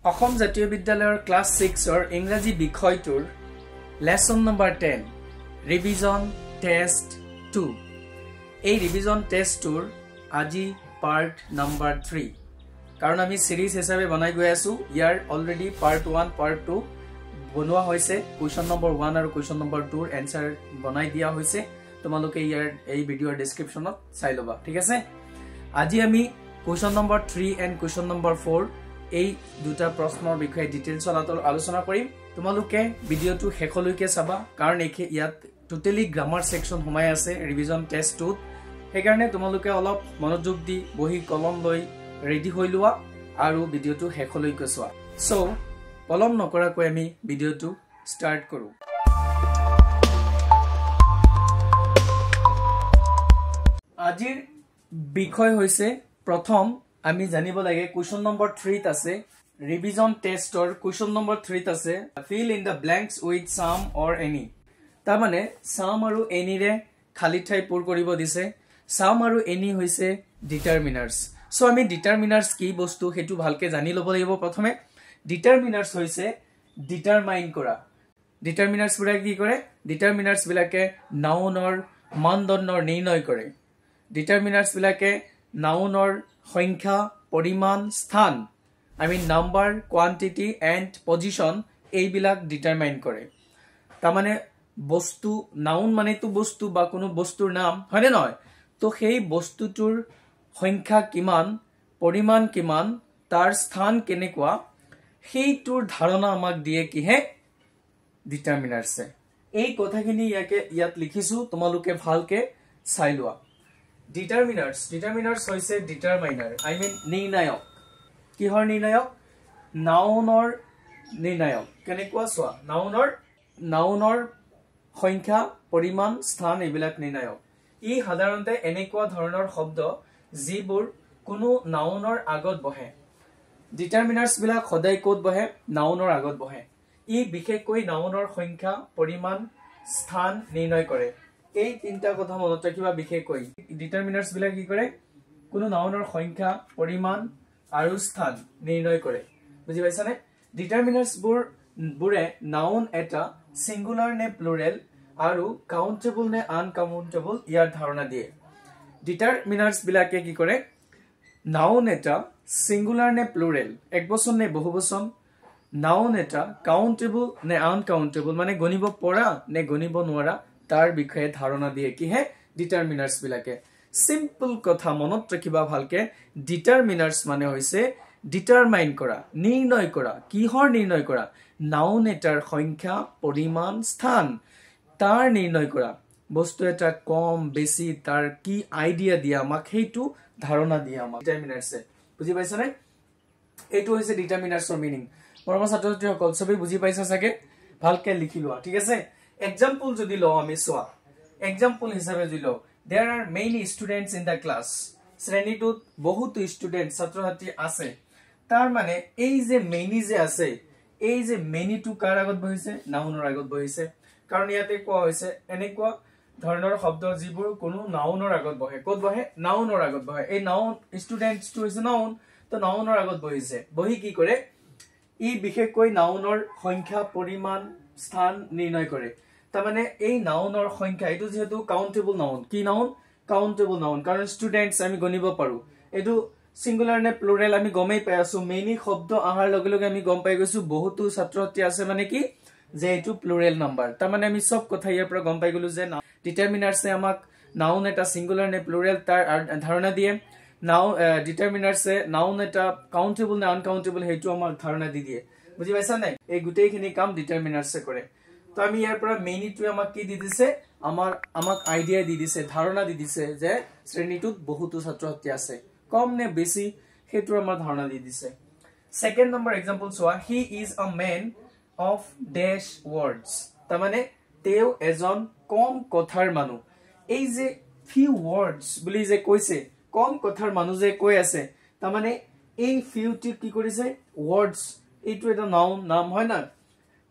অসম জাতীয় বিদ্যালয়ৰ ক্লাছ 6ৰ ইংৰাজী বিষয়টোৰ লেসন নম্বৰ 10 ৰিভিজন টেষ্ট 2 এই ৰিভিজন টেষ্টটোৰ আজি পাৰ্ট নম্বৰ 3 কাৰণ আমি সিৰিজ হিচাপে বনাই গৈ আছো ইয়াৰ অলৰেডি পাৰ্ট 1 পাৰ্ট 2 বনোৱা হৈছে কোৱেশ্চন নম্বৰ 1 আৰু কোৱেশ্চন নম্বৰ 2 ৰ এনসাৰ বনাই দিয়া হৈছে তোমালোকে ইয়াৰ এই ভিডিওৰ ডেসক্ৰিপচনত চাই লবা ঠিক আছে আজি আমি question number 3 and question number 4 এই দুটা প্ৰশ্নৰ বিষয়ে ডিটেইলছ আলোচনা কৰিম তোমালোকে ভিডিওটো শেষলৈকে চাবা কাৰণ ইয়াত টোটালি গ্ৰামাৰ সেকশন সোমাই আছে ৰিভিজন টেষ্ট 2 সেইকাৰণে তোমালোকে অলপ মনোযোগ দি বহি কলম লৈ ৰেডি হৈ লোৱা আৰু ভিডিওটো শেষলৈকে চোৱা সো পলম নকৰাকৈ আমি ভিডিওটো ষ্টাৰ্ট কৰো আজিৰ বিষয় হৈছে প্ৰথম আমি জানিব লাগে কোৱেশ্চন নম্বৰ 3 ত আছে ৰিভিজন টেষ্টৰ কোৱেশ্চন নম্বৰ 3 ত আছে fill in the blanks with some or any তা মানে some আৰু any ৰে খালি ঠাই পূৰ কৰিব দিছে some আৰু any হৈছে ডিটাৰমিনাৰ্স সো আমি ডিটাৰমিনাৰ্স কি বস্তু হেতু ভালকে জানি লব লাগিব প্ৰথমে ডিটাৰমিনাৰ্স হৈছে ডিটাৰমাইন কৰা ডিটাৰমিনাৰ্স বুৰা কি কৰে ডিটাৰমিনাৰ্স বিলাকে নাউনৰ মানদণ্ডৰ নিৰ্ণয় কৰে ডিটাৰমিনাৰ্স বিলাকে নাউনৰ সংখ্যা পৰিমাণ স্থান I mean number quantity and position এই বিলাক ডিটাৰমাইন কৰে তা মানে বস্তু নাউন মানে তো বস্তু বা কোনো বস্তুৰ নাম হয়নে নহয় তো সেই বস্তুটোৰ সংখ্যা কিমান পৰিমাণ কিমান তাৰ স্থান কেনেকুৱা সেইটোৰ ধাৰণা আমাক দিয়ে কিহে ডিটাৰমিনাৰ্সে এই কথাখিনি ইয়াত লিখিছো তোমালোকে ভালকে চাই লোৱা ডিটাৰমিনাৰ্স হৈছে ডিটাৰমাইনাৰ I mean নিৰ্ণায়ক কিহৰ নিৰ্ণায়ক নাউনৰ নিৰ্ণায়ক কেনেকুৱা চোৱা নাউনৰ সংখ্যা পৰিমাণ স্থান এইবিলাক নিৰ্ণায়ক ই সাধাৰণতে এনেকুৱা ধৰণৰ শব্দ যিবোৰ কোনো নাউনৰ আগত বহে ডিটাৰমিনাৰ্স বিলাক সদায় ক'ত বহে নাউনৰ আগত বহে ই বিশেষকৈ নাউনৰ সংখ্যা পৰিমাণ স্থান নিৰ্ণয় কৰে এই তিনটা কথা মনত ৰাখিবা বিশেষকৈ ডিটাৰমিনাৰ্স বিলাক কি কৰে কোনো নাউনৰ সংখ্যা পৰিমাণ আৰু স্থান নিৰ্ণয় কৰে বুজি পাইছানে ডিটাৰমিনাৰ্স বুৰে নাউন এটা সিঙ্গুলাৰ নে প্লুৰেল আৰু কাউন্টেবল নে আনকাউন্টেবল ইয়াৰ ধাৰণা দিয়ে ডিটাৰমিনাৰ্স বিলাকে কি কৰে নাউন এটা সিঙ্গুলাৰ নে প্লুৰেল একবচন নে বহুবচন নাউন এটা কাউন্টেবল নে আনকাউন্টেবল মানে গণিব পৰা নে গণিব নোৱাৰা তাৰ বিষয়ে ধাৰণা দিয়ে কিহে ডিটাৰমিনাৰ্স বিলাকে সিম্পল কথা মনত ৰাখিবা ভালকে ডিটাৰমিনাৰ্স মানে হৈছে ডিটাৰমাইন কৰা নিৰ্ণয় কৰা কিহৰ নিৰ্ণয় কৰা নাউন এটাৰ সংখ্যা পৰিমাণ স্থান তাৰ নিৰ্ণয় কৰা বস্তু এটা কম বেছি তাৰ কি আইডিয়া দিয়া আমাক হেতু ধাৰণা দিয়া আমাক ডিটাৰমিনাৰ্সে বুজি পাইছানে এটো হৈছে ডিটাৰমিনাৰ্সৰ মিনিং পৰম ছাত্ৰছাত্ৰীসকল সবে বুজি পাইছা সাগে ভালকে লিখি লোৱা ঠিক আছে এক্সাম্পল যদি লও আমি সোৱা এক্সাম্পল হিচাপে যদি লও there are many students in the class শ্ৰেণীটোত বহুত ষ্টুডেন্ট ছাত্ৰ-ছাত্ৰী আছে তাৰ মানে এই যে মেনি যে আছে এই যে মেনি টু কাৰ আগত বহিছে নাউনৰ আগত বহিছে কাৰণ ইয়াতে কোৱা হৈছে এনেকুৱা ধৰণৰ শব্দ যিবোৰ কোনো নাউনৰ আগত বহে ক'ত বহে নাউনৰ আগত বহে এই noun students too is noun তো নাউনৰ আগত বহিছে বহি কি কৰে ই বিশেষকৈ নাউনৰ সংখ্যা পৰিমাণ স্থান নিৰ্ণয় কৰে তা মানে এই নাউনৰ সংখ্যা এটো যেহেতু কাউন্টেবল নাউন কি নাউন কাউন্টেবল নাউন কাৰণ ষ্টুডেন্টস আমি গণিব পাৰো এটো সিঙ্গুলাৰ নে প্লুৰেল আমি গমেই পাই আছো মেনি শব্দ আহাৰ লগে লগে আমি গম পাই গৈছো বহুতো ছাত্ৰছাত্ৰী আছে মানে কি যে এটো প্লুৰেল নাম্বাৰ তা মানে আমি সব কথা ইয়াৰ পৰা গম পাই গলো যে ডিটাৰমিনাৰ্সে আমাক নাউন এটা সিঙ্গুলাৰ নে প্লুৰেল তাৰ ধাৰণা দিয়ে নাও ডিটাৰমিনাৰ্সে নাউন এটা কাউন্টেবল নে আনকাউন্টেবল হেতু আমাক ধাৰণা দি দিয়ে বুজি পাইছা নাই এই গুটেইখিনি কাম ডিটাৰমিনাৰ্সে কৰে তো আমি ইয়াৰ পৰা মেনিটো আমাক কি দি দিছে আমাক আইডিয়া দি দিছে ধাৰণা দি দিছে যে শ্ৰেণীটোত বহুতো ছাত্ৰছাত্ৰী আছে কম নে বেছি হেতু আমাৰ ধাৰণা দি দিছে সেকেন্ড নম্বৰ এক্সাম্পল সোৱা he is a man of dash words তা মানে তেও এজন কম কথাৰ মানুহ এই যে ফিউ ওয়াৰ্ডস বুলি যে কৈছে কম কথাৰ মানুহ যে কৈ আছে তা মানে এই ফিউটি কি কৰিছে ওয়াৰ্ডস এইটো এটা নাম হয় না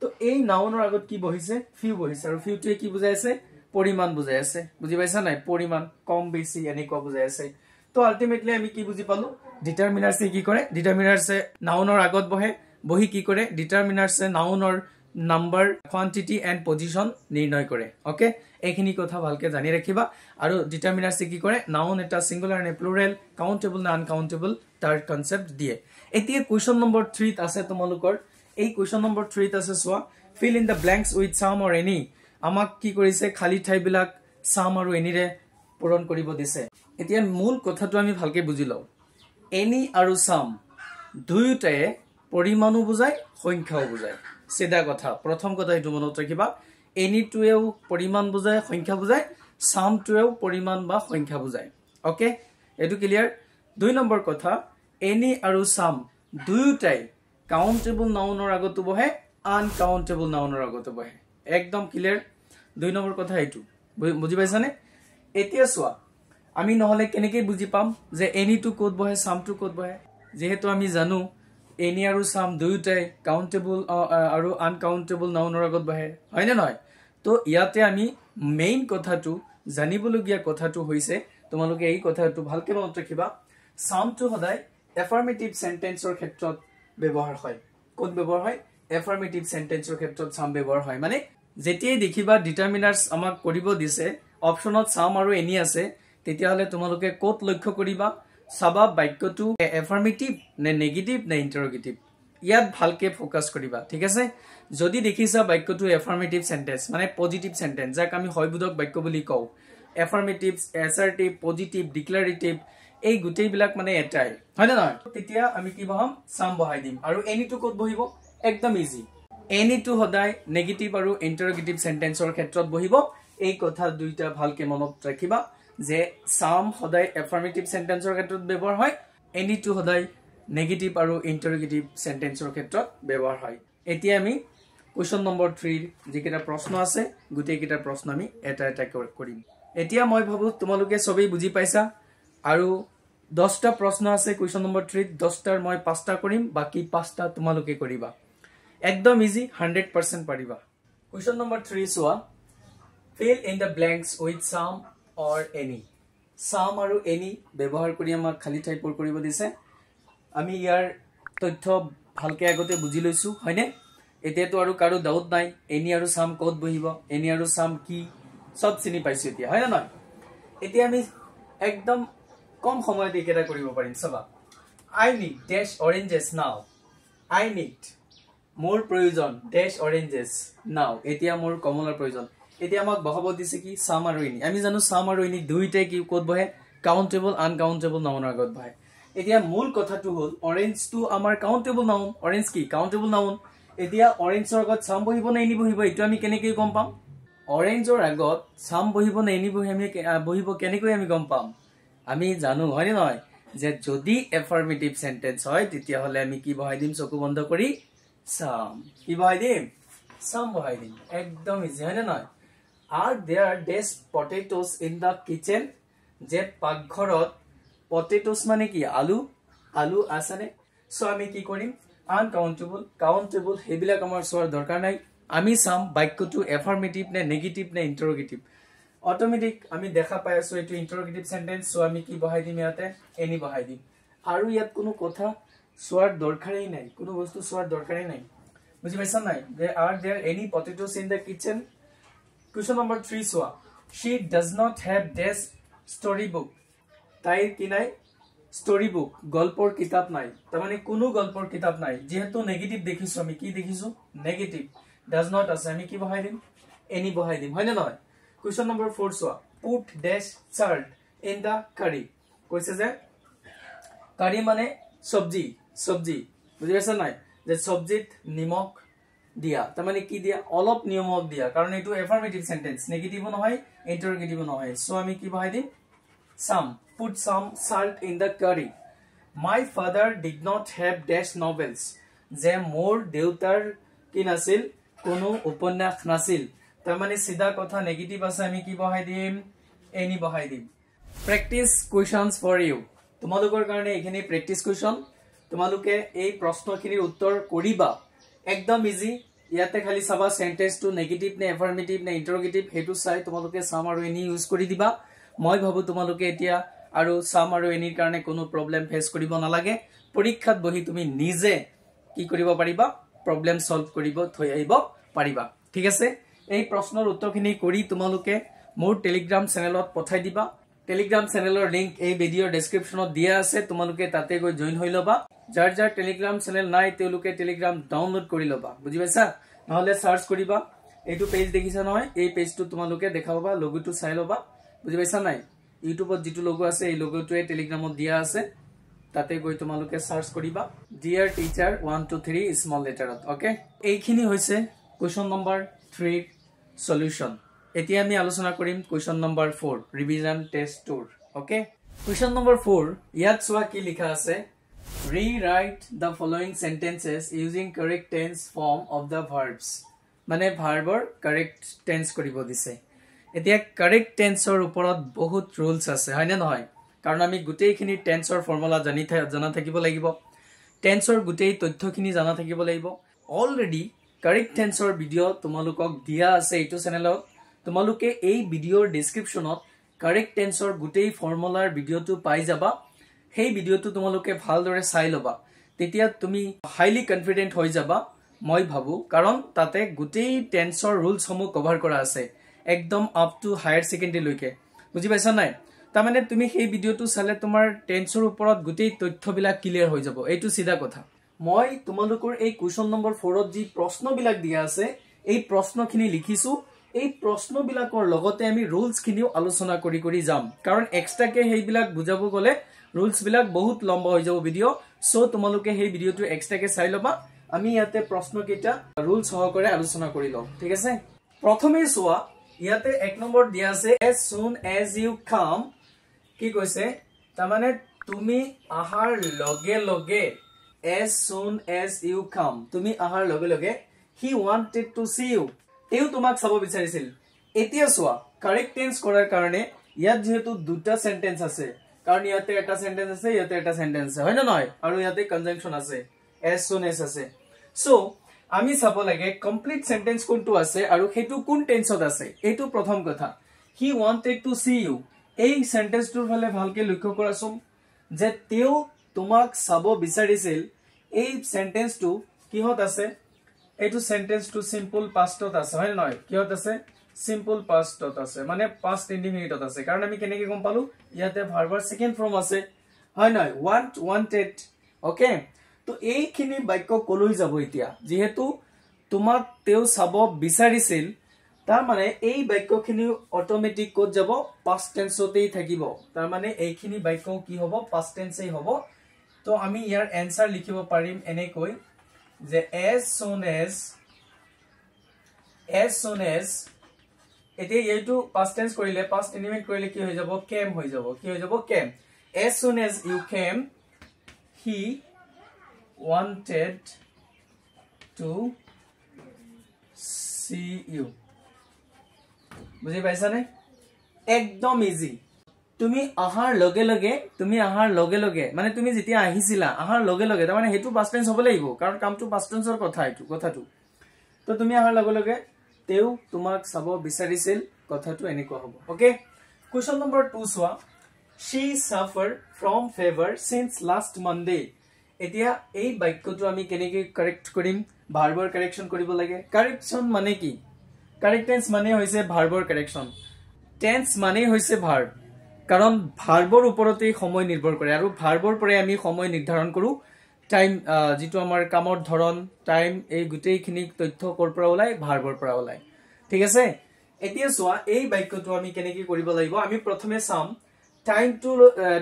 তো এই নাউনৰ আগত কি বহিছে ফিউ বহিছে আৰু ফিউটোৱে কি বুজাই আছে পৰিমাণ বুজাই আছে বুজি পাইছা নাই পৰিমাণ কম বেছি এনেকুৱা বুজাই আছে তো আলটিমেটলি আমি কি বুজি পালো ডিটাৰমিনাৰ্সে কি কৰে ডিটাৰমিনাৰ্সে নাউনৰ আগত বহে বহি কি কৰে ডিটাৰমিনাৰ্ছে নাউনৰ নাম্বাৰ কোৱান্টিটি এণ্ড পজিশন নিৰ্ণয় কৰে ওকে এইখিনি কথা ভালকে জানি ৰাখিবা আৰু ডিটাৰমিনাৰ্ছে কি কৰে নাউন এটা সিঙ্গুলাৰ নে প্লুৰেল কাউন্টেবল না আনকাউন্টেবল তাৰ কনসেপ্ট দিয়ে এতিয়া কোৱেশ্চন নম্বৰ 3 ত আছে তোমালোকৰ এই কোৱেশ্চন নম্বৰ 3 ত আছে সোৱা fill in the blanks with some or any আমাক কি কৰিছে খালি ঠাই বিলাক some আৰু any ৰে পূৰণ কৰিব দিছে এতিয়া মূল কথাটো আমি ভালকে বুজি লও any আৰু some দুয়োটাই পৰিমাণো বুজায় সংখ্যাও বুজায় সিধা কথা প্ৰথম কথা এটো মনত ৰাখিবা any টুৱেও পৰিমাণ বুজায় সংখ্যা বুজায় some টুৱেও পৰিমাণ বা সংখ্যা বুজায় ওকে এটো ক্লিয়াৰ দুই নম্বৰ কথা any আৰু some দুয়োটাই কাউন্টেবল নাউনৰ আগত বহে আনকাউন্টেবল নাউনৰ আগত বহে একদম ক্লিয়াৰ দুই নম্বৰ কথা এটো বুজি পাইছানে এতিয়া সোৱা আমি নহলে কেনেকৈ বুজি পাম যে any টু কোড বহে some টু কোড বহে যেহেতু আমি জানো any আৰু some দুয়োটাই কাউন্টেবল আৰু আনকাউন্টেবল নাউনৰ আগত বহে হয় না নহয় তো ইয়াতে আমি মেইন কথাটো জানিবলগীয়া কথাটো হৈছে তোমালোকে এই কথাটো ভালকে মনত ৰাখিবা some টু সদায় এফাৰ্মেটিভ সেন্টেন্সৰ ক্ষেত্ৰত ব্যৱহাৰ হয় কোড ব্যৱহাৰ হয় এফাৰ্মেটিভ সেন্টেন্সৰ ক্ষেত্ৰত some ব্যৱহাৰ হয় মানে যেতিয়াই দেখিবা ডিটাৰমিনাৰ্স আমাক কৰিব দিছে অপচনত some আৰু any আছে তেতিয়া হলে তোমালোকে কোড লক্ষ্য কৰিবা সাবা বাক্যটো এফাৰ্মেটিভ নে নেগেটিভ নে ইন্টাৰোগেটিভ ইয়াত ভালকে ফোকাস কৰিবা ঠিক আছে যদি দেখিছা বাক্যটো এফাৰ্মেটিভ সেন্টেন্স মানে পজিটিভ সেন্টেন্স যাক আমি হয়বোধক বাক্য বুলি কও এফাৰ্মেটিভ এসাৰ্টিভ পজিটিভ ডিক্লাৰেটিভ এই গুটেই বিলাক মানে এটাই হয় না নহয় তেতিয়া আমি কি বহাম some বহাই দিম আৰু any টু কোড বহিব একদম ইজি any টু সদায় নেগেটিভ আৰু ইন্টাৰোগেটিভ সেন্টেন্সৰ ক্ষেত্ৰত বহিব এই কথা দুইটা ভালকে মনত ৰাখিবা যে some সদায় এফাৰ্মেটিভ সেন্টেন্সৰ ক্ষেত্ৰত ব্যৱহাৰ হয় any টু সদায় নেগেটিভ আৰু ইন্টাৰোগেটিভ সেন্টেন্সৰ ক্ষেত্ৰত ব্যৱহাৰ হয় এতিয়া আমি কোৱেশ্চন নম্বৰ 3 যিকেটা প্ৰশ্ন আছে গুটেই কেটা প্ৰশ্ন আমি এটা এটা কৰিম এতিয়া মই ভাবো তোমালোকে সবেই বুজি পাইছা আৰু 10টা প্ৰশ্ন আছে কোৱেশ্চন নম্বৰ 3 10টাৰ মই 5টা কৰিম বাকি 5টা তোমালোকে কৰিবা একদম ইজি 100% পাৰিবা question number 3 সোৱা fill in the blanks with some or any some আৰু any ব্যৱহাৰ কৰি আমাক খালি ঠাই পূৰণ কৰিব দিছে আমি ইয়াৰ তথ্য ভালকে আগতে বুজি লৈছো হয়নে এতিয়াতো আৰু কাৰো ডাউট নাই any আৰু some কোড বহিব any আৰু some কি সব চিনি পাইছো এতিয়া হয় না নহয় এতিয়া আমি একদম কম সময়তে একেটা কৰিব পাৰিম সবা I need dash oranges now I need মোৰ প্ৰয়োজন dash oranges now এতিয়া মোৰ কমলাৰ প্ৰয়োজন এতিয়া আমাক বহাব দিছে কি some আৰু any আমি জানো some আৰু any দুইটাই কি কোড বহে কাউন্টেবল আনকাউন্টেবল নাউনৰ আগত বহে এতিয়া মূল কথাটো হল অৰেঞ্জ টু আমাৰ কাউন্টেবল নাউন অৰেঞ্জ কি কাউন্টেবল নাউন এতিয়া অৰেঞ্জৰ আগত some বহিব না any বহিব এটো আমি কেনেকৈ গম পাম অৰেঞ্জৰ আগত some বহিব না any বহিব কেনেকৈ আমি গম পাম আমি জানো হয় নহয় যে যদি এফাৰ্মেটিভ সেন্টেন্স হয় তেতিয়া হলে আমি কি বহাই দিম চকু বন্ধ কৰি some কি বহাই দিম some বহাই দিম একদম ইজি হয় না নহয় are there dash potatoes in the kitchen যে পাকঘৰত potatoes মানে কি আলু আছেনে সো আমি কি কৰিম আনকাউন্টেবল কাউন্টেবল হেবিলাক আমাৰ সোৱাৰ দৰকাৰ নাই আমি চাম বাক্যটো এফাৰ্মেটিভ নে নেগেটিভ নে ইন্টাৰোগেটিভ অটোমেটিক আমি দেখা পাই আছো এটো ইন্টাৰোগেটিভ সেন্টেন্স সো আমি কি বহাই দিম ইয়াতে any বহাই দিম আৰু ইয়াত কোনো কথা সোৱাৰ দৰকাৰই নাই কোনো বস্তু সোৱাৰ দৰকাৰই নাই বুজি পাইছা নাই are there any potatoes in the kitchen question number 3 সোৱা she does not have this storybook তাইৰ কি নাই story book গল্পৰ কিতাপ নাই তাৰ মানে কোনো গল্পৰ কিতাপ নাই যেহেতু নেগেটিভ দেখিছো আমি কি দেখিছো নেগেটিভ does not আছে আমি কি বহাই দিম any বহাই দিম হয় না নহয় question number 4 সোৱা put dash salt in the curry কৈছে যে curry মানে সবজি বুজি পাইছা নাই যে সবজিত নিমখ দিয়া তাৰ মানে কি দিয়া অলপ নিমখ দিয়া কাৰণ এটো এফাৰ্মেটিভ সেন্টেন্স নেগেটিভ নহয় ইন্টাৰোগেটিভ নহয় সো আমি কি বহাই দিম some put some salt in the curry my father did not have dash novels যে মোৰ দেউতাৰ কি নাছিল কোনো উপন্যাস নাছিল তাৰ মানে সিধা কথা নেগেটিভ আছে আমি কি বহাই দিম any বহাই দিম প্ৰেক্টিস কোৱেশ্চনস ফৰ ইউ তোমালোকৰ কাৰণে এখিনি প্ৰেক্টিস কোৱেশ্চন তোমালোকে এই প্ৰশ্নখিনিৰ উত্তৰ কৰিবা একদম ইজি ইয়াতে খালি সাবা সেন্টেন্স টু নেগেটিভ নে এফাৰ্মেটিভ নে ইন্টাৰোগেটিভ হেতু চাই তোমালোকে some আৰু any ইউজ কৰি দিবা মই ভাবো তোমালোকে এতিয়া আৰু some আৰু any কাৰণে কোনো প্ৰবলেম ফেস কৰিব নালাগে পৰীক্ষাত বহি তুমি নিজে কি কৰিব পাৰিবা প্ৰবলেম সলভ কৰিব থৈ আহিব পাৰিবা ঠিক আছে এই প্ৰশ্নৰ উত্তৰখিনি কৰি তোমালোকে মোৰ টেলিগ্ৰাম চেনেলত পঠাই দিবা টেলিগ্ৰাম চেনেলৰ লিংক এই ভিডিঅ'ৰ ডেসক্ৰিপচনত দিয়া আছে তোমালোকে তাতে গৈ জয়েন হৈ লবা যাৰ যাৰ টেলিগ্ৰাম চেনেল নাই তেওঁলোকে টেলিগ্ৰাম ডাউনলোড কৰি লবা বুজি পাইছা নহলে সাৰ্চ কৰিবা এইটো পেজ দেখিছা নহয় এই পেজটো তোমালোকে দেখা পাবা লোগোটো চাই লবা বুজি পাইছা নাই ইউটিউবত যেটো লোগো আছে এই লোগোটোৱে টেলিগ্ৰামত দিয়া আছে তাতে গৈ তোমালোকে সাৰ্চ কৰিবা ডিয়াৰ টিচাৰ 1 2 3 স্মল লেটাৰত ওকে এইখিনি হৈছে কোৱেশ্চন নম্বৰ 3 সলিউশন এতিয়া আমি আলোচনা কৰিম question number 4 revision test 2 okay question number 4 ইয়াত চোৱা কি লিখা আছে rewrite the following sentences using correct tense form of the verbs মানে ভাৰ্বৰ কাৰেক্ট টেন্স কৰিব দিছে এতিয়া কাৰেক্ট টেন্সৰ ওপৰত বহুত ৰুলছ আছে হয়নে নহয় কাৰণ আমি গুটেইখিনি টেন্সৰ ফৰ্মুলা জানা থাকিব লাগিব টেন্সৰ গুটেই তথ্যখিনি জানা থাকিব লাগিব অলৰেডি কাৰেক্ট টেন্সৰ ভিডিও তোমালোকক দিয়া আছে এইটো চেনেলত তোমালোকে এই ভিডিওৰ ডেসক্ৰিপচনত কাৰেক্ট টেন্সৰ গুটেই ফৰ্মুলাৰ ভিডিওটো পাই যাবা সেই ভিডিওটো তোমালোকে ভালদৰে চাই লবা তেতিয়া তুমি হাইলি কনফিডেন্ট হৈ যাবা মই ভাবো কাৰণ তাতে গুটেই টেন্সৰ ৰুলছ সমূহ কভাৰ কৰা আছে একদম আপ টু হায়াৰ সেকেন্ডাৰী লৈকে বুজি পাইছা নাই তাৰ মানে তুমি সেই ভিডিওটো চালে তোমাৰ টেন্সৰ ওপৰত গুটেই তথ্যবিলাক ক্লিয়াৰ হৈ যাব এইটো সিধা কথা মই তোমালোকৰ এই কোৱেশ্চন নম্বৰ 4 ত যি প্ৰশ্নবিলাক দিয়া আছে এই প্ৰশ্নখিনি লিখিছো এই প্ৰশ্নবিলাকৰ লগতে আমি ৰুলছ খিনিও আলোচনা কৰি যাম কাৰণ এক্সট্ৰাকে হেইবিলাক বুজাব গলে ৰুলছ বিলাক বহুত লম্বা হৈ যাব ভিডিও সো তোমালোকে সেই ভিডিওটো এক্সট্ৰাকে চাই লবা আমি ইয়াতে প্ৰশ্ন কেইটা ৰুল সহকাৰে আলোচনা কৰি লম ঠিক আছে প্ৰথমে চোৱা ইয়াতে এক নম্বৰ দিয়া আছে as soon as you come কি কৈছে তাৰ মানে তুমি আহাৰ লগে লগে as soon as you come তুমি আহাৰ লগে লগে he wanted to see you তেও তোমাক চাব বিচাৰিছিল এতিয়া চোৱা কাৰেক্ট টেন্স কৰাৰ কাৰণে ইয়াত যেহেতু দুটা সেন্টেন্স আছে কাৰণ ইয়াতে এটা সেন্টেন্স আছে ইয়াতে এটা সেন্টেন্স আছে হয় না নহয় আৰু ইয়াতে কনজাংশন আছে as soon as আছে সো আমি চাব লাগে কমপ্লিট সেন্টেন্স কোনটো আছে আৰু হেতু কোন টেন্সত আছে এটো প্ৰথম কথা he wanted to see you এই সেন্টেন্সটোৰ ফালে ভালকে লক্ষ্য কৰাছোন যে তেও তোমাক চাব বিচাৰিছিল এই সেন্টেন্সটো কিহত আছে এটো সেন্টেন্সটো সিম্পল পাষ্টত আছে হয় নহয় কিহত আছে সিম্পল পাষ্টত আছে মানে পাষ্ট ইনডিফিনিটত আছে কাৰণ আমি কেনেকৈ গম পালো ইয়াতে ভাৰ্বৰ সেকেন্ড ফৰ্ম আছে হয় নহয় wanted ওকে তো এইখিনি বাক্য কলৈ যাব এতিয়া যেহেতু তোমাক তেও চাব বিচাৰিছিল তাৰ মানে এই বাক্যখিনি অটোমেটিক কোড যাব পাষ্ট টেন্সতেই থাকিব তাৰ মানে এইখিনি বাক্য কি হ'ব পাষ্ট টেন্সেই হ'ব তো আমি ইয়াৰ এনসাৰ লিখিব পাৰিম এনেকৈ যে as soon as এতিয়া এইটো পাষ্ট টেন্স কৰিলে পাষ্ট ইনডিফিনিট কৰিলে কি হৈ যাব came হৈ যাব came as soon as you came he wanted to see you বুজি পাইছা নে একদম ইজি তুমি আহাৰ লগে লগে মানে তুমি যেতিয়া আহিছিলা আহাৰ লগে লগে তাৰ মানে হেতু পাষ্ট টেন্স হ'ব লাগিব কাৰণ কামটো পাষ্ট টেন্সৰ কথা এইটো কথাটো তো তুমি আহাৰ লগে লগে তেও তোমাক চাব বিচাৰিছিল কথাটো এনেকুৱা হ'ব ওকে কোৱেশ্চন নম্বৰ 2 চোৱা she suffered from fever since last Monday এতিয়া এই বাক্যটো আমি কেনেকৈ কাৰেক্ট কৰিম ভাৰ্বৰ কাৰেকচন কৰিব লাগে কাৰেকচন মানে কি কাৰেক্ট টেন্স মানে হৈছে ভাৰ্বৰ কাৰেকচন টেন্স মানে হৈছে ভাৰ্ব কাৰণ ভাৰ্বৰ ওপৰতেই সময় নিৰ্ভৰ কৰে আৰু ভাৰ্বৰ পৰে আমি সময় নিৰ্ধাৰণ কৰো টাইম যেটো আমাৰ কামৰ ধৰণ টাইম এই গুটেইখিনি তথ্য কৰ পৰা ওলাই ভাৰ্বৰ পৰা ওলাই ঠিক আছে এতিয়া চোৱা এই বাক্যটো আমি কেনেকৈ কৰিব লাগিব আমি প্ৰথমে চাম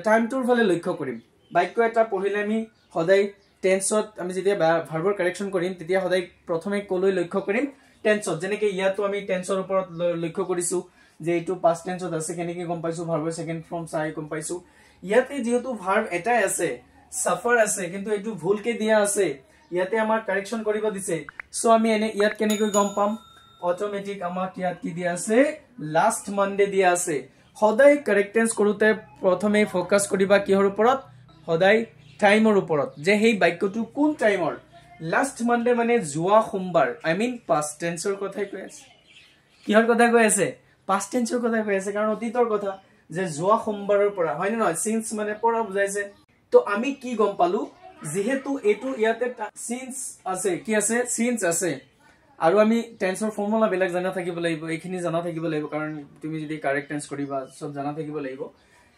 টাইমটোৰ ফালে লক্ষ্য কৰিম বাক্য এটা পঢ়িলে আমি সদায় টেন্সত আমি যেতিয়া ভাৰ্বৰ কাৰেকচন কৰিম তেতিয়া সদায় প্ৰথমে কলৈ লক্ষ্য কৰিম টেন্সত যেনেকৈ ইয়াতো আমি টেন্সৰ ওপৰত লক্ষ্য কৰিছো যে এইটো পাষ্ট টেন্সত আছে কেনেকৈ গম পাইছো ভাৰ্বৰ সেকেন্ড ফৰ্ম চাই গম পাইছো ইয়াতে যেহেতু ভাৰ্ব এটাই আছে সাফাৰ আছে কিন্তু এইটো ভুলকে দিয়া আছে ইয়াতে আমাৰ কাৰেকচন কৰিব দিছে সো আমি এনে ইয়াত কেনেকৈ গম পাম অটোমেটিক আমাক ইয়াত কি দিয়া আছে লাষ্ট মানডে দিয়া আছে সদায় কাৰেক্ট টেন্স কৰোতে প্ৰথমে ফোকাস কৰিবা কিহৰ ওপৰত সদায় টাইমৰ ওপৰত যে হেই বাক্যটো কোন টাইমৰ লাষ্ট মানডে মানে জুৱা সোমবাৰ আই মিন পাষ্ট টেন্সৰ কথাই কৈ আছে কিহৰ কথা কৈ আছে পাষ্ট টেন্সৰ কথা কৈ আছে কাৰণ অতীতৰ কথা যে জুৱা সোমবাৰৰ পৰা হয় না নহয় সিন্স মানে পৰা বুজাইছে তো আমি কি গম পালো যেহেতু এটো ইয়াতে সিন্স আছে কি আছে সিন্স আছে আৰু আমি টেন্সৰ ফৰ্মুলা বেলেগ জানা থাকিব লাগিব এইখিনি জানা থাকিব লাগিব কাৰণ তুমি যদি কাৰেক্ট টেন্স কৰিবা সব জানা থাকিব লাগিব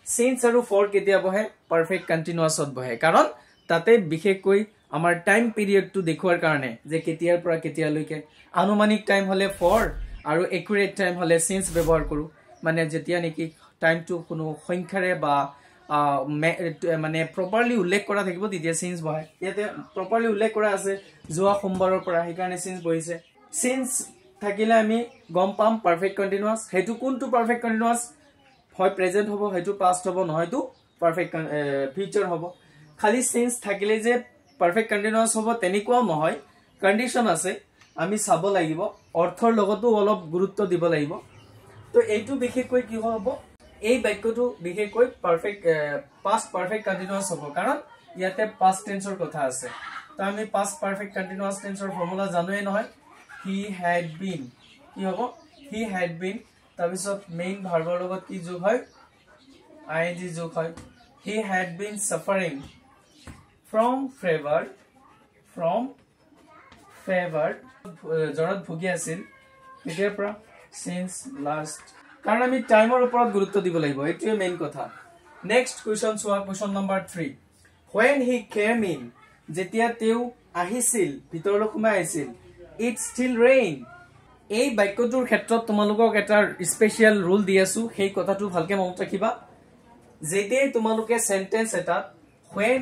সিন্স আৰু ফৰ কেতিয়া বহে পাৰফেক্ট কন্টিনিউয়াছত বহে কাৰণ তাতে বিশেষকৈ আমাৰ টাইম পিৰিয়ডটো দেখুৱাৰ কাৰণে যে কেতিয়াৰ পৰা কেতিয়ালৈকে আনুমানিক টাইম হলে ফৰ আৰু একুৰেট টাইম হলে সিন্স ব্যৱহাৰ কৰো মানে যেতিয়া নেকি টাইমটো কোনো সংখ্যাৰে বা মানে প্ৰপাৰলি উল্লেখ কৰা থাকিব তেতিয়া সিন্স বহে ইয়াতে প্ৰপাৰলি উল্লেখ কৰা আছে যোৱা সোমবাৰৰ পৰা সেই কাৰণে সিন্স বহিছে সিন্স থাকিলে আমি গম পাম পাৰফেক্ট কন্টিনিউয়াস হেতু কোনটো পাৰফেক্ট কন্টিনিউয়াস হয় প্ৰেজেন্ট হ'ব হেতু পাস্ট হ'ব নহয়তো পাৰফেক্ট ফিউচাৰ হ'ব খালি সিন্স থাকিলে যে পাৰফেক্ট কন্টিনিউয়াস হ'ব তেনেকুৱাও নহয় কন্ডিশন আছে আমি চাব লাগিব অৰ্থৰ লগতো অলপ গুৰুত্ব দিব লাগিব তো এইটো বিশেষকৈ কি হ'ব এই বাক্যটো বিশেষকৈ পারফেক্ট পাস্ট পারফেক্ট কন্টিনিউয়াস হ'ব কাৰণ ইয়াতে পাস্ট টেন্সৰ কথা আছে তো আমি পাস্ট পাৰফেক্ট কন্টিনিউয়াস টেন্সৰ ফৰ্মুলা জানোৱে নহয় হি হ্যাড বিন কি হ'ব হি হ্যাড বিন তাৰপিছত মেইন ভাৰ্বৰ লগত কি যোগ হয় আইএনজি যোগ হয় he had been suffering from fever জৰত ভুগি আছিল কেতিয়াৰ পৰা সিন্স লাষ্ট কাৰণ আমি টাইমৰ ওপৰত গুৰুত্ব দিব লাগিব এইটোৱে মেইন কথা নেক্সট কোৱেশ্চন সোৱা question number 3 when he came in যেতিয়া তেও আহিছিল ভিতৰলৈ সোমাই আহিছিল it still rain এই বাক্যটোৰ ক্ষেত্ৰত তোমালোকক এটা স্পেশাল ৰুল দি আছো সেই কথাটো ভালকে মনত ৰাখিবা যেতিয়া তোমালোকে সেন্টেন্স এটা when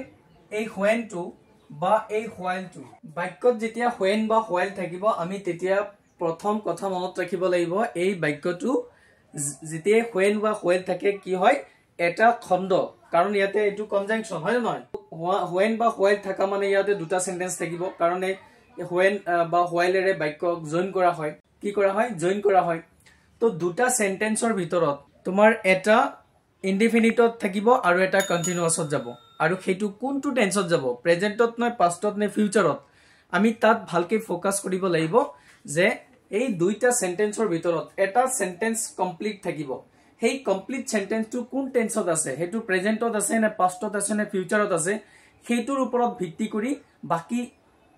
এই when টো বা এই while টো বাক্যত যেতিয়া when বা while থাকিব আমি তেতিয়া প্ৰথম কথা মনত ৰাখিব লাগিব এই বাক্যটো যেতিয়া when বা while থাকে কি হয় এটা খণ্ড কাৰণ ইয়াতে এটো কনজাংশন হয় নহয় when বা while থাকা মানে ইয়াতে দুটা সেন্টেন্স থাকিব কাৰণ এই when বা while এৰে বাক্য জয়েন কৰা হয় কি কৰা হয় জয়েন কৰা হয় তো দুটা সেন্টেন্সৰ ভিতৰত তোমাৰ এটা ইনডিফিনিটত থাকিব আৰু এটা কন্টিনিউয়াছত যাব আৰু হেতু কোনটো টেন্সত যাব প্ৰেজেন্টত নে পাষ্টত নে ফিউচাৰত আমি তাত ভালকে ফোকাস কৰিব লাগিব যে এই দুইটা সেন্টেন্সৰ ভিতৰত এটা সেন্টেন্স কমপ্লিট থাকিব হেই কমপ্লিট সেন্টেন্সটো কোন টেন্সত আছে হেতু প্ৰেজেন্টত আছে নে পাষ্টত আছে নে ফিউচাৰত আছে হেতুৰ ওপৰত ভিত্তি কৰি বাকি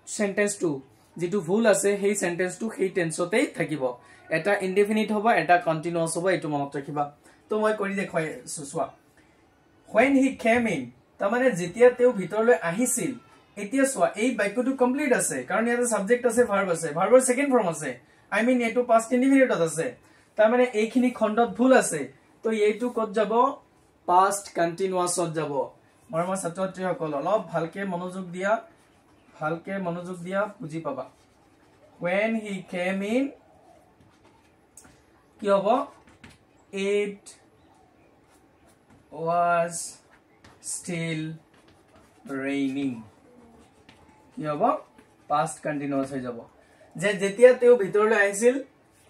সেন্টেন্সটো যেটো ভুল আছে হেই সেন্টেন্সটো হেই টেন্সতেই থাকিব এটা ইনডিফিনিট হ'ব এটা কন্টিনিউয়াস হ'ব এটো মনত ৰাখিবা তো মই কৰি দেখাই সোৱা when he came in তাৰ মানে যেতিয়া তেও ভিতৰলৈ আহিছিল এতিয়া সোৱা এই বাক্যটো কমপ্লিট আছে কাৰণ ইয়াতে সাবজেক্ট আছে ভাৰ্ব আছে ভাৰ্বৰ সেকেন্ড ফৰ্ম আছে I mean এটো পাস্ট ইনডিফিনিটত আছে তাৰ মানে এইখিনি খণ্ডত ভুল আছে তো এইটো কত যাব পাস্ট কন্টিনিউয়াসত যাব মৰমৰ ছাত্ৰছাত্ৰীসকল অলপ ভালকে মনোযোগ দিয়া বুজি পাবা when he came in কি হ'ব it was still raining কি হ'ব past continuous হৈ যাব যে যেতিয়া তেও ভিতৰলৈ আহিছিল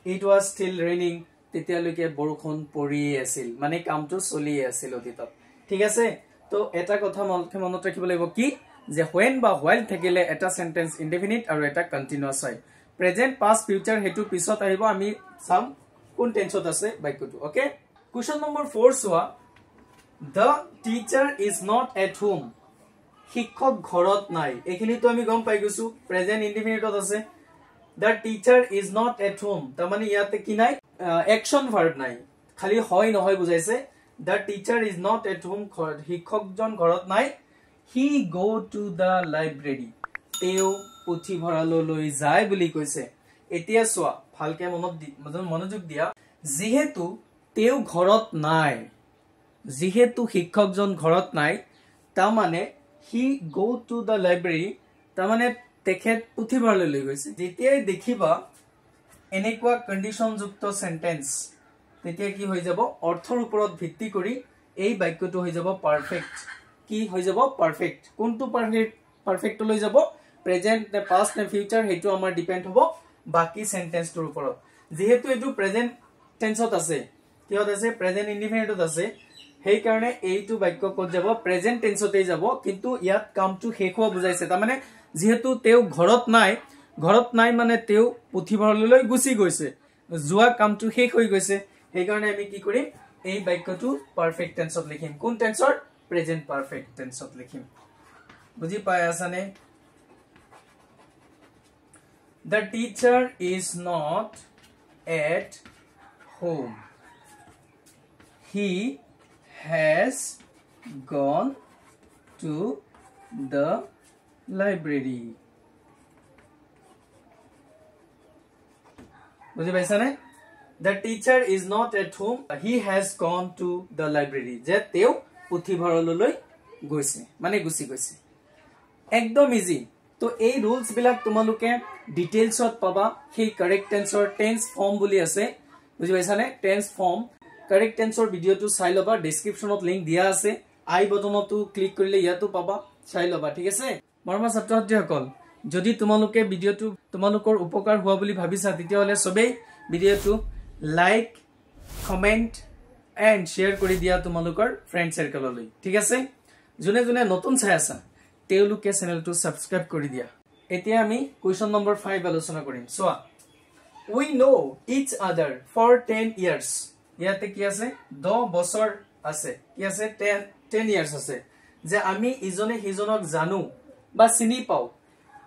it was still raining তেতিয়ালৈকে বৰষুণ পৰি আছিল মানে কামটো চলি আছিল অতীতত ঠিক আছে তো এটা কথা মনত ৰাখিব লাগিব কি যে when বা while থাকিলে এটা সেন্টেন্স ইনডিফিনিট আৰু এটা কন্টিনিউয়াস হয় প্ৰেজেন্ট পাস্ট ফিউচাৰ হেতু পিছত আহিব আমি সাম কোন টেন্সত আছে বাক্যটো ওকে কোৱেশ্চন নম্বৰ 4 সোৱা the teacher is not at home শিক্ষক ঘৰত নাই এখিনি তো আমি গম পাই গৈছো প্ৰেজেন্ট ইনডিফিনিটত আছে the teacher is not at home তাৰ মানে ইয়াতে কি নাই অ্যাকশন ভার্ব নাই খালি হয় নহয় বুজাইছে the teacher is not at home শিক্ষকজন ঘৰত নাই he go to the library তেও পুথিভঁৰাললৈ যায় বুলি কৈছে এতিয়া সোৱা ভালকে মনোযোগ দিয়া যেহেতু তেও ঘৰত নাই যেহেতু শিক্ষকজন ঘৰত নাই তা মানে he go to the library তা মানে তেখেত পুথিভঁৰাললৈ গৈছে যেতিয়া দেখিবা এনেকুৱা কন্ডিশন যুক্ত সেন্টেন্স তেতিয়া কি হৈ যাব অৰ্থৰ ওপৰত ভিত্তি কৰি এই বাক্যটো হৈ যাব পাৰফেক্ট কি হৈ যাব পাৰফেক্ট কোনটো পাৰফেক্ট লৈ যাব প্ৰেজেন্ট নে পাস্ট নে ফিউচাৰ হেতু আমাৰ ডিপেন্ড হ'ব বাকি সেন্টেন্সটোৰ ওপৰত যেহেতু এটো প্ৰেজেন্ট টেন্সত আছে কিহত আছে প্ৰেজেন্ট ইনডিফিনিটত আছে হেই কাৰণে এইটো বাক্য কত যাব প্ৰেজেন্ট টেন্সতেই যাব কিন্তু ইয়াত কামটো শেষ হোৱা বুজাইছে তাৰ মানে যেহেতু তেও ঘৰত নাই মানে তেও পুথিভঁৰাললৈ গুচি গৈছে যোৱা কামটো শেষ হৈ গৈছে হেই কাৰণে আমি কি কৰিম এই বাক্যটো পাৰফেক্ট টেন্সত লিখিম কোন টেন্সৰ প্ৰেজেন্ট পারফেক্ট টেন্সত লিখিম বুজি পাই আছানে The teacher is not at home. He has gone to the library. বুজি পাইছানে The teacher is not at home. He has gone to the library. যে তেও পুথিভঁৰাললৈ গৈছে মানে গুছি গৈছে একদম ইজি তো এই ৰুলস বিলাক তোমালোকে ডিটেইলছত পাবা সেই কাৰেক্ট টেন্সৰ টেন্স ফৰ্ম বুলি আছে বুজি পাইছানে টেন্স ফৰ্ম কাৰেক্ট টেন্সৰ ভিডিওটো চাই লবা ডেসক্ৰিপচনত লিংক দিয়া আছে আই বটনতো ক্লিক কৰিলে ইয়াতো পাবা চাই লবা ঠিক আছে মৰমৰ ছাত্ৰ-ছাত্ৰীসকল যদি তোমালোকে ভিডিওটো তোমালোকৰ উপকাৰ হোৱা বুলি ভাবিছা তেতিয়া হলে সবেই ভিডিওটো লাইক কমেন্ট এন্ড শেয়াৰ কৰি দিয়া তোমালোকৰ ফ্ৰেন্ড সাৰ্কেললৈ ঠিক আছে জুনে জুনে নতুন চাই আছা তেওলুকে চ্যানেলটো সাবস্ক্ৰাইব কৰি দিয়া এতিয়া আমি কোৱেশ্চন নম্বৰ 5 আলোচনা কৰিম সোৱা we know each other for 10 years ইয়াতে কি আছে 10 বছৰ আছে কি আছে 10 years আছে যে আমি ইজনে হিজনক জানো বা চিনি পাও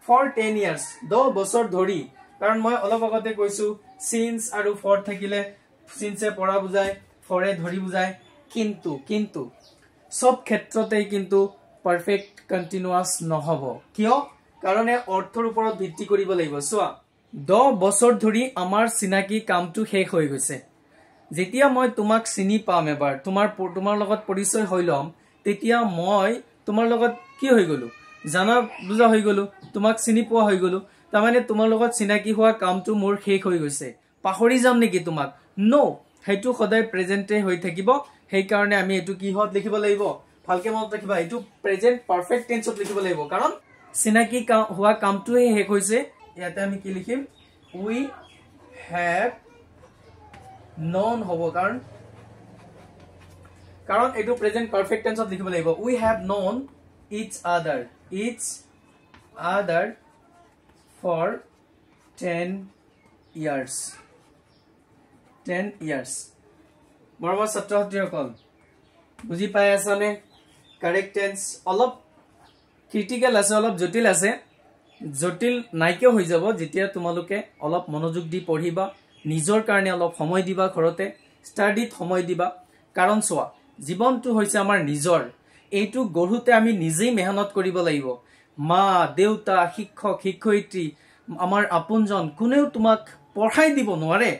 for 10 years 10 বছৰ ধৰি কাৰণ মই অলপ আগতে কৈছো since আৰু for থাকিলে since এ পঢ়া বুজায় for এ ধৰি বুজায় কিন্তু সব ক্ষেত্ৰতে কিন্তু perfect continuous নহব কিয় কাৰণে অৰ্থৰ ওপৰত ভিত্তি কৰিব লাগিব সোৱা 10 বছৰ ধৰি আমাৰ চিনাকি কামটো শেষ হৈ গৈছে যেতিয়া মই তোমাক চিনি পাম এবাৰ তোমাৰ লগত পৰিচয় হৈ লম তেতিয়া মই তোমাৰ লগত কি হৈ গলো জানা বুজা হৈ গলো তোমাক চিনি পোৱা হৈ গলো তাৰমানে তোমাৰ লগত চিনাকি হোৱা কামটো মোৰ শেষ হৈ গৈছে পাহৰি যাম নেকি তোমাক নো হেতু সদায় প্ৰেজেন্টে হৈ থাকিব সেই কাৰণে আমি এটো কি হত লিখিব লাগিব ভালকে মনত ৰাখিবা এটো প্ৰেজেন্ট পাৰফেক্ট টেন্সত লিখিব লাগিব কাৰণ চিনাকি হোৱা কামটোহে শেষ হৈছে ইয়াতে আমি কি লিখিম we have known হব কাৰণ এটো প্ৰেজেন্ট পারফেক্ট টেন্সত লিখিব লাগিব we have known each other for 10 years মৰমৰ ছাত্ৰ-ছাত্ৰীসকল বুজি পাই আছানে কারেক্ট টেন্স অলপ ক্রিটিক্যাল আছে অলপ জটিল আছে জটিল নাইকে হৈ যাব যেতিয়া তোমালোকে অলপ মনোযোগ দি পঢ়িবা নিজৰ কাৰণে অলপ সময় দিবা ঘৰতে ষ্টাডিত সময় দিবা কাৰণ সোৱা জীৱনটো হৈছে আমাৰ নিজৰ এইটো গঢ়ুতে আমি নিজেই মেহনত কৰিব লাগিব মা দেউতা শিক্ষক শিক্ষয়িত্ৰী আমাৰ আপোনজন কোনেও তোমাক পঢ়াই দিব নোৱাৰে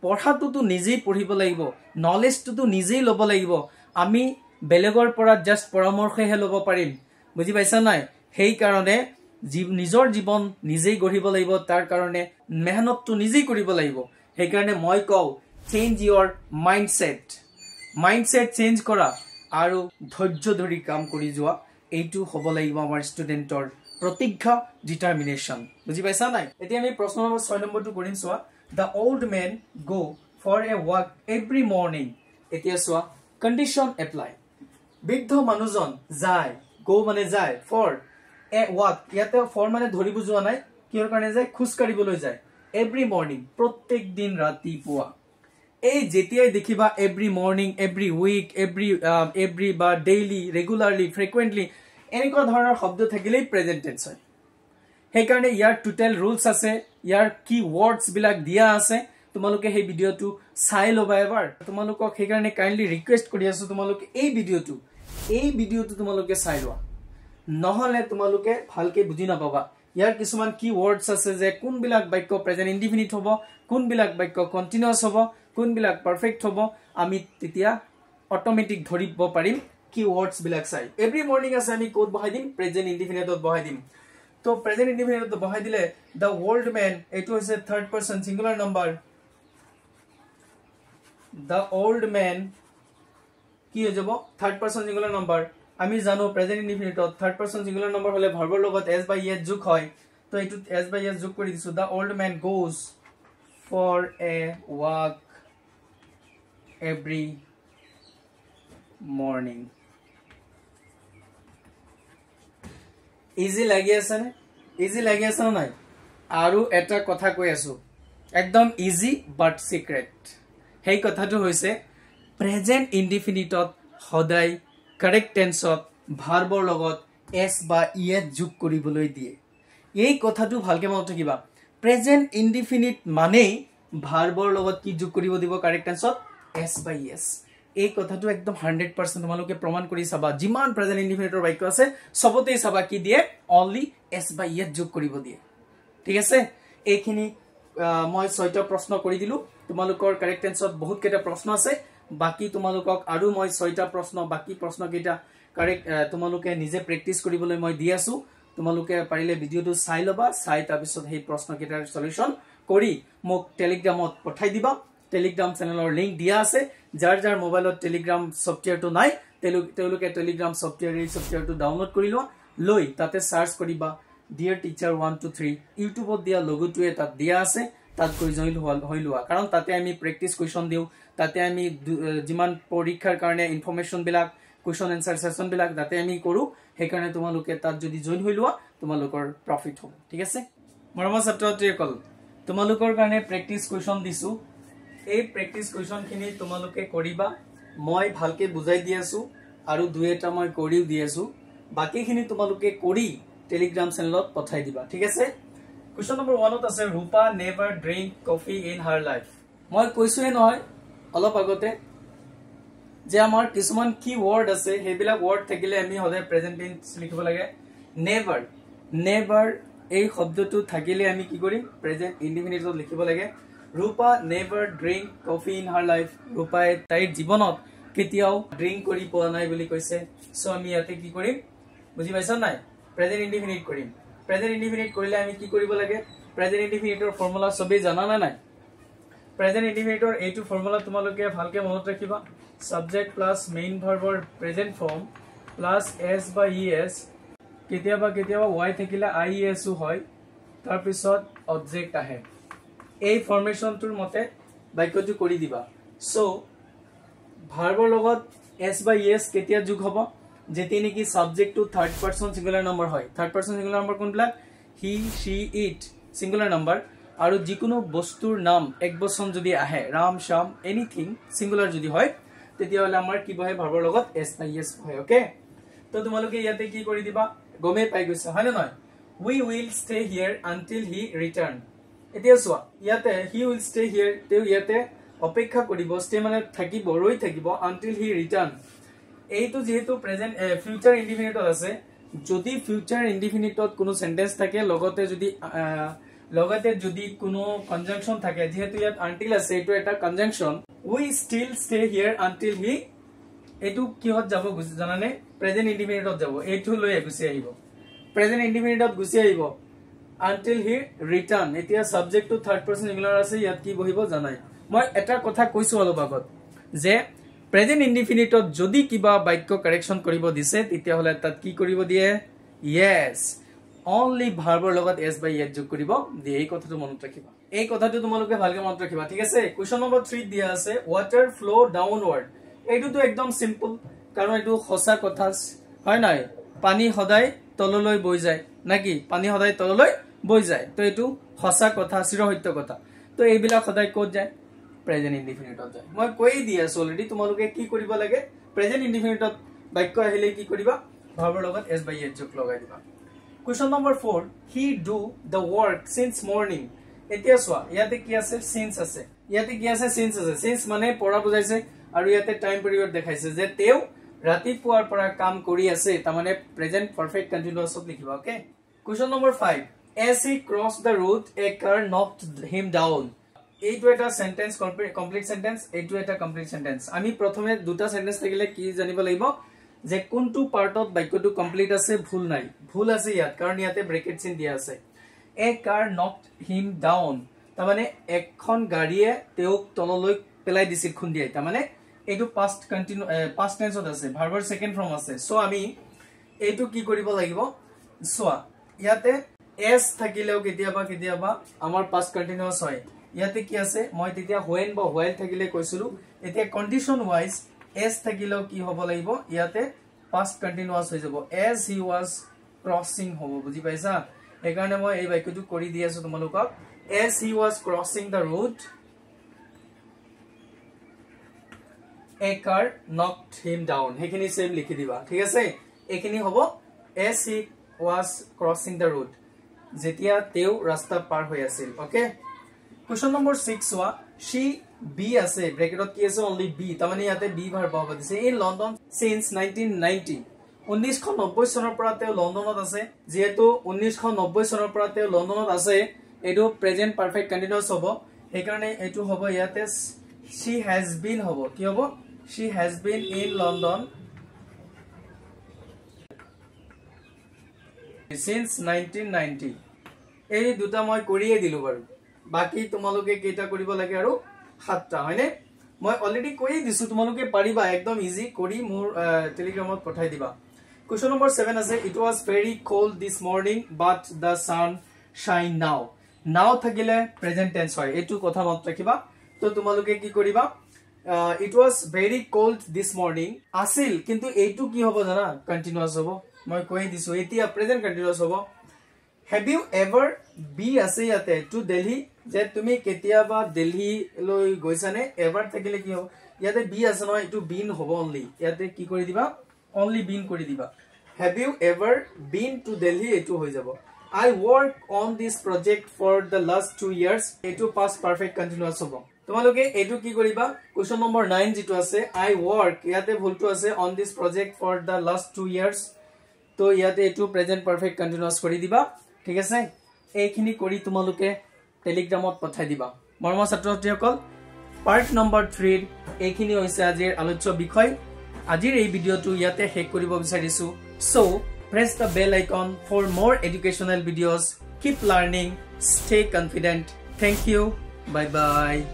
পঢ়াটোতো নিজেই পঢ়িব লাগিব নলেজটো নিজেই ল'ব লাগিব আমি বেলেগৰ পৰা জাস্ট পৰামৰ্শহে ল'ব পাৰিম বুজি পাইছা নাই সেই কাৰণে নিজৰ জীৱন নিজেই গঢ়িব লাগিব তাৰ কাৰণে মেহনতটো নিজেই কৰিব লাগিব সেই কাৰণে মই কও চেঞ্জ ইওৰ মাইন্ডসেট চেঞ্জ কৰা আৰু ধৈৰ্য ধৰি কাম কৰি যোৱা এইটো হ'ব লাগিব আমাৰ ষ্টুডেন্টৰ প্ৰতিজ্ঞা ডিটাৰমিনেশন বুজি পাইছা নাই এতিয়া আমি প্ৰশ্ন নম্বৰ 6 নম্বৰটো কৰিম সোৱা the old man go for a walk every morning এতিয়া সোৱা condition apply বৃদ্ধ মানুহজন যায় go মানে যায় for a walk ইয়াতে for মানে ধৰি বুজোৱা নাই কিহৰ কাৰণে যায় খুজ কাঢ়িবলৈ যায় every morning প্ৰত্যেক দিন ৰাতিপুৱা এই যেতিয়াই দেখিবা every morning every week every বা daily regularly frequently এনেকুৱা ধৰণৰ শব্দ থাকিলেই প্ৰেজেন্ট টেন্স হয় সেই কাৰণে ইয়াৰ টোটাল ৰুলস আছে ইয়াৰ কি ওয়াৰ্ডস বিলাক দিয়া আছে তোমালোকে সেই ভিডিওটো চাই লবা এবাৰ তোমালোকক সেই কাৰণে কাইন্ডলি ৰিকুৱেষ্ট কৰি আছো তোমালোকে এই ভিডিওটো তোমালোকে চাই লোৱা নহলে তোমালোকে ভালকে বুজি নাপাবা ইয়াৰ কিছুমান কি ওয়াৰ্ডস আছে যে কোন বিলাক বাক্য প্ৰেজেন্ট ইনডিফিনিট হ'ব কোন বিলাক বাক্য কন্টিনিউয়াস হ'ব কোন বিলাক পারফেক্ট হ'ব আমি তেতিয়া অটোমেটিক ধৰিব পাৰিম কি ওয়ার্ডস বিলাক চাই এভরি মর্নিং আছে আমি কোড বহাই দিম প্রেজেন্ট ইনডিফিনিটত বহাই দিম তো প্রেজেন্ট ইনডিফিনিটত বহাই দিলে the old man এটো হৈছে third person singular number the old man কি হৈ যাব থার্ড পারসন সিঙ্গুলার নাম্বার আমি জানো প্রেজেন্ট ইনডিফিনিটত থার্ড পারসন সিঙ্গুলার নাম্বার হলে ভাৰ্বৰ লগত s by s যোগ হয় তো এটো s by s যোগ কৰি দিছো the old man goes for a walk every morning easy লাগি আছে না নাই আৰু এটা কথা কৈ আছো একদম ইজি বাট সিক্ৰেট হেই কথাটো হৈছে প্ৰেজেন্ট ইনডিফিনিটত সদায় কাৰেক্ট টেন্সত ভাৰ্বৰ লগত s বা es যোগ কৰিবলৈ দিয়ে এই কথাটো ভালকে মনত ৰাখিবা প্ৰেজেন্ট ইনডিফিনিট মানে ভাৰ্বৰ লগত কি যোগ কৰিব দিব কাৰেক্ট টেন্সত s বা es এই কথাটো একদম 100% তোমালোকে প্ৰমাণ কৰি চাবা যিমান প্ৰেজেন্ট ইনডিফিনিটৰ বাক্য আছে সবতে চাবা কি দিয়ে অনলি s বা es যোগ কৰিব দিয়ে ঠিক আছে এইখিনি মই 6টা প্ৰশ্ন কৰি দিলো তোমালোকৰ কাৰেক্ট টেন্সত বহুত কেইটা প্ৰশ্ন আছে বাকি তোমালোকক আৰু মই 6টা প্ৰশ্ন বাকি প্ৰশ্ন কেইটা কাৰেক্ট তোমালোকে নিজে প্ৰেক্টিস কৰিবলৈ মই দি আছো তোমালোকে পাৰিলে ভিডিওটো চাই লবা চাই তাৰ পিছত সেই প্ৰশ্ন কেইটাৰ সলিউশন কৰি মোক টেলিগ্ৰামত পঠাই দিবা টেলিগ্ৰাম চেনেলৰ লিংক দিয়া আছে যাৰ যাৰ মোবাইলত টেলিগ্ৰাম সফটওয়্যাৰটো নাই তেওঁলোকে টেলিগ্ৰাম সফটওয়্যাৰটো ডাউনলোড কৰি লোৱা লৈ তাতে সাৰ্চ কৰিবা ডিয়াৰ টিচাৰ 1 2 3 ইউটিউবত দিয়া লোগোটোৱে তাত দিয়া আছে তাত গৈ জইন হৈ লোৱা কাৰণ তাতে আমি প্ৰেক্টিস কোৱেশ্চন দিও তাতে আমি যিমান পৰীক্ষাৰ কাৰণে ইনফৰমেশন বিলাক কোৱেশ্চন আনসাৰ সেশন বিলাক তাতে আমি কৰো সেই কাৰণে তোমালোকে তাত যদি জইন হৈ লোৱা তোমালোকৰ প্ৰফিট হ'ব ঠিক আছে মৰমৰ ছাত্ৰছাত্ৰীসকল তোমালোকৰ কাৰণে প্ৰেক্টিস কোৱেশ্চন দিছো এই প্ৰেক্টিস কোৱেশ্চন খিনি তোমালোকে কৰিবা মই ভালকে বুজাই দি আছো আৰু দুই এটা মই কৰিও দি আছো বাকিখিনি তোমালোকে কৰি টেলিগ্ৰাম চেনেলত পঠাই দিবা ঠিক আছে কোৱেশ্চন নম্বৰ 1 ত আছে Rupa never drink coffee in her life মই কৈছোৱে নহয় অলপ আগতে যে আমাৰ কিছুমান কি ওয়াৰ্ড আছে হেবিলাক ওয়াৰ্ড থাকিলে আমি হদে প্ৰেজেন্ট টেন্স লিখিব লাগে নেভাৰ এই শব্দটো থাকিলে আমি কি কৰিম প্ৰেজেন্ট ইনডিফিনিটত লিখিব লাগে Rupa never drink coffee in her life ৰূপাই তাইৰ জীৱনত কেতিয়াও ড্ৰিংক কৰি পোৱা নাই বুলি কৈছে সো আমি ইয়াতে কি কৰিম বুজি পাইছা নাই প্ৰেজেন্ট ইনডিফিনিট কৰিম প্ৰেজেন্ট ইনডিফিনিট কৰিলে আমি কি কৰিব লাগে প্ৰেজেন্ট ইনডিফিনিটৰ ফৰ্মুলা সবেই জানা না নাই প্ৰেজেন্ট ইনডিফিনিটৰ এইটো ফৰ্মুলা তোমালোকে ভালকে মনত ৰাখিবা সাবজেক্ট প্লাস মেইন ভাৰ্বৰ প্ৰেজেন্ট ফৰ্ম প্লাস s বা es কেতিয়াবা y থাকিলে ies হয় তাৰ পিছত অবজেক্ট আহে এই ফৰ্মেশনটোৰ মতে বাক্যটো কৰি দিবা সো ভাৰ্বৰ লগত s বা es কেতিয়া যোগ হ'ব যেতি নেকি subject to third person singular number হয় থাৰ্ড পাৰসন সিঙ্গুলাৰ নাম্বাৰ কোনবিলা he she it singular number আৰু যিকোনো বস্তুৰ নাম একবচন যদি আহে ৰাম শ্যাম এনিথিং সিঙ্গুলাৰ যদি হয় তেতিয়া হলে আমাৰ কি বহে ভাৰ্বৰ লগত s বা es হয় ওকে তো তোমালোকে ইয়াতে কি কৰি দিবা গমে পাই গৈছা হয় না নহয় we will stay here until he return এতিয়া চোৱা ইয়াতে he will stay here তেও ইয়াতে অপেক্ষা কৰিব ষ্টে মানে থাকিব ৰৈ থাকিব until he return এইটো যেহেতু প্ৰেজেন্ট ফিউচাৰ ইনডিফিনিটত আছে যদি ফিউচাৰ ইনডিফিনিটত কোনো সেন্টেন্স থাকে লগতে যদি কোনো কনজাংশন থাকে যেহেতু ইয়াত আনটিল আছে এটো এটা conjunction we still stay here until he এটো কিহত যাব জানানে প্ৰেজেন্ট ইনডিফিনিটত যাব এটো লৈ গুছি আহিব প্ৰেজেন্ট ইনডিফিনিটত গুছি আহিব until he return এতিয়া subject to third person singular আছে ইয়াত কি বহিব জানাই মই এটা কথা কৈছো অলপ আগত যে প্ৰেজেন্ট ইনডিফিনিটত যদি কিবা বাক্য কাৰেকশন কৰিব দিছে তেতিয়া হলে তাত কি কৰিব দিয়ে yes only ভাৰ্বৰ লগত s by s যোগ কৰিব দিয়ে এই কথাটো মনত ৰাখিবা এই কথাটো তোমালোকে ভালকে মনত ৰাখিবা ঠিক আছে কোৱেশ্চন নম্বৰ 3 দিয়া আছে water flow downward এইটো তো একদম সিম্পল কাৰণ এইটো সঁচা কথা হয় নাই পানী সদায় তললৈ বৈ যায় নাকি পানী সদায় তললৈ বৈ যায় তো এইটো সঁচা কথা চিৰসত্য কথা তো এইবিলাক সদায় ক'ত যায় প্ৰেজেন্ট ইনডিফিনিটত যায় মই কৈ দি আছো অলৰেডি তোমালোকে কি কৰিব লাগে প্ৰেজেন্ট ইনডিফিনিটত বাক্য আহিলে কি কৰিবা ভাৰ্বৰ লগত s by s যোগ লগাই দিবা Question number 4 he do the work since morning এতিয়া সোয়া ইয়াতে কি আছে since আছে ইয়াতে কি আছে since মানে পঢ়া বুজাইছে আৰু ইয়াতে টাইম পিৰিয়ড দেখাইছে যে তেও ৰাতিপুৱাৰ পৰা কাম কৰি আছে তা মানে প্ৰেজেন্ট পাৰফেক্ট কন্টিনিউয়াছত লিখিবা okay Question number 5 as he crossed the road a car knocked him down এইটো এটা সেন্টেন্স কমপ্লিট সেন্টেন্স এইটো এটা কমপ্লিট সেন্টেন্স আমি প্ৰথমে দুটা সেন্টেন্স থাকিলে কি জানিব লাগিব যে কোনটো পাৰ্টত বাক্যটো কমপ্লিট আছে ভুল নাই ভুল আছে ইয়াত কাৰণ ইয়াতে ব্ৰেকেট চিন দিয়া আছে এ কাৰ নকড হিম ডাউন তা মানে এখন গাড়ীয়ে তেওক তললৈ পেলাই দিছিল খুন্দিয়াই তা মানে এইটো পাস্ট টেন্সত আছে ভাৰ্বৰ সেকেন্ড ফৰ্ম আছে সো আমি এইটো কি কৰিব লাগিব সোয়া ইয়াতে s থাকিলেও কেতিয়াবা আমাৰ পাস্ট কন্টিনিউয়াস হয় ইয়াতে কি আছে মই তেতিয়া when বা while থাকিলে কৈছিলো এতিয়া কন্ডিশন ওয়াইজ s থাকিলেও কি হ'ব লাগিব ইয়াতে past continuous হৈ যাব as he was crossing হ'ব বুজি পাইছা একাৰণে মই এই বাক্যটো কৰি দি আছো তোমালোকক as he was crossing the road a car knocked him down হেখিনি সেম লিখি দিবা ঠিক আছে এখিনি হ'ব as he was crossing the road jetia teu rasta par hoy asil okay question number 6 wa she b ase bracket ki ase only b tamani yate b verb hoba dise in London since 1990 1990 sonor pora teu Londonot ase jehetu 1990 sonor pora teu Londonot ase edu present perfect continuous hobo ekarone etu hobo yate she has been hobo ki hobo she has been in London since 1990 এই দুটা মই কৰিয়ে দিলু বাৰু বাকি তোমালোকে কেটা কৰিব লাগে আৰু সাতটা হয়নে মই অলৰেডি কৰি দিছো তোমালোকে পাৰিবা একদম ইজি কৰি মোৰ টেলিগ্ৰামত পঠাই দিবা question number 7 আছে it was very cold this morning but the sun shine now থাকিলে present tense হয় এটু কথা মত ৰাখিবা তো তোমালোকে কি কৰিবা it was very cold this morning আছিল কিন্তু এইটু কি হ'ব জানা কন্টিনিউয়াস হ'ব মই কৈ দিছো এতিয়া প্ৰেজেন্ট কন্টিনিউয়াস হ'ব have you ever be আছে ইয়াতে to Delhi যে তুমি কেতিয়াবা দিল্লী লৈ গৈছানে ever থাকিলে কি হ'ব ইয়াতে be আছে নহয় এটু been হ'ব only ইয়াতে কি কৰি দিবা only been কৰি দিবা have you ever been to Delhi এটু হৈ যাব I work on this project for the last 2 years এটু past perfect continuous হ'ব তোমালোকে এটু কি কৰিবা question number 9 যেটো আছে I work ইয়াতে ভুলটো আছে on this project for the last 2 years তো ইয়াতে এটু প্ৰেজেন্ট পাৰফেক্ট কন্টিনিউয়াস কৰি দিবা ঠিক আছে এইখিনি কৰি তোমালোকে টেলিগ্ৰামত পঠাই দিবা মৰমৰ ছাত্ৰছাত্ৰীসকল পাৰ্ট নম্বৰ 3 এইখিনি হৈছে আজিৰ আলোচ্য বিষয় আজিৰ এই ভিডিওটো ইয়াতে শেষ কৰিব বিচাৰিছো so press the bell icon for more educational videos keep learning stay confident thank you bye bye